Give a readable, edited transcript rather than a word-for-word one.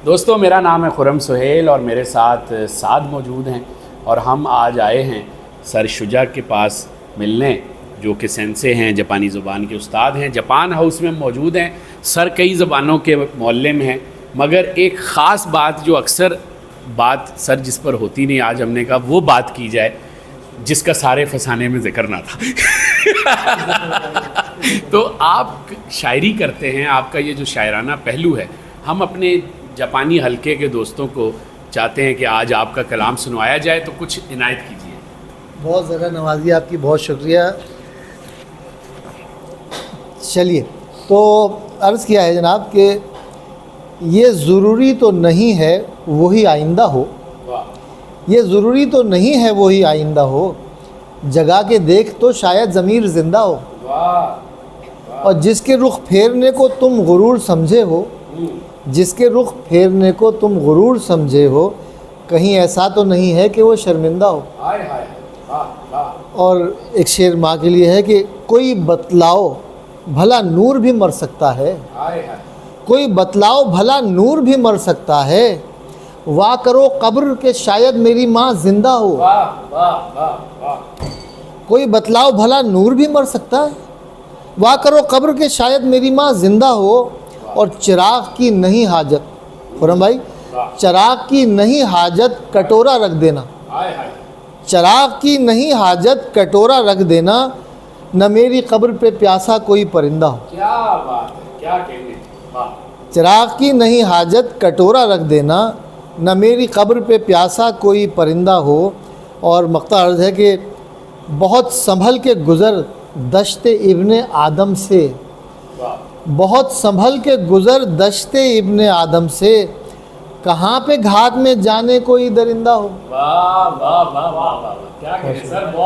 دوستو میرا نام ہے خرم سہیل اور میرے ساتھ سعد موجود ہیں اور ہم آج آئے ہیں سر شجاع کے پاس ملنے، جو کہ سینسے ہیں، جاپانی زبان کے استاد ہیں۔ جاپان ہاؤس میں موجود ہیں۔ سر کئی زبانوں کے معلم ہیں، مگر ایک خاص بات جو اکثر بات سر جس پر ہوتی نہیں، آج ہم نے کہا وہ بات کی جائے جس کا سارے فسانے میں ذکر نہ تھا۔ تو آپ شاعری کرتے ہیں، آپ کا یہ جو شاعرانہ پہلو ہے، ہم اپنے جاپانی حلقے کے دوستوں کو چاہتے ہیں کہ آج آپ کا کلام سنوایا جائے، تو کچھ عنایت کیجیے۔ بہت زیادہ نوازی آپ کی، بہت شکریہ۔ چلیے، تو عرض کیا ہے جناب کہ یہ ضروری تو نہیں ہے وہی آئندہ ہو، یہ ضروری تو نہیں ہے وہی آئندہ ہو، جگا کے دیکھ تو شاید ضمیر زندہ ہو، اور جس کے رخ پھیرنے کو تم غرور سمجھے ہو، جس کے رخ پھیرنے کو تم غرور سمجھے ہو، کہیں ایسا تو نہیں ہے کہ وہ شرمندہ ہو۔ اور ایک شعر ماں کے لیے ہے کہ کوئی بتلاؤ بھلا نور بھی مر سکتا ہے، کوئی بتلاؤ بھلا نور بھی مر سکتا ہے، وا کرو قبر کہ شاید میری ماں زندہ ہو۔ کوئی بتلاؤ بھلا نور بھی مر سکتا ہے، وا کرو قبر کہ شاید میری ماں زندہ ہو، اور چراغ کی نہیں حاجت، خرم بھائی، چراغ کی نہیں حاجت کٹورا رکھ دینا، چراغ کی نہیں حاجت کٹورا رکھ دینا، نہ میری قبر پہ پیاسا کوئی پرندہ ہو۔ کیا بات ہے، کیا کہنے۔ چراغ کی نہیں حاجت کٹورا رکھ دینا، نہ میری قبر پہ پیاسا کوئی پرندہ ہو۔ اور مقطع عرض ہے کہ بہت سنبھل کے گزر دشت ابن آدم سے، بہت سنبھل کے گزر دشت ابن آدم سے، کہاں پہ گھات میں جانے کوئی درندہ ہو۔ واہ واہ واہ واہ واہ، کیا کہنے سر۔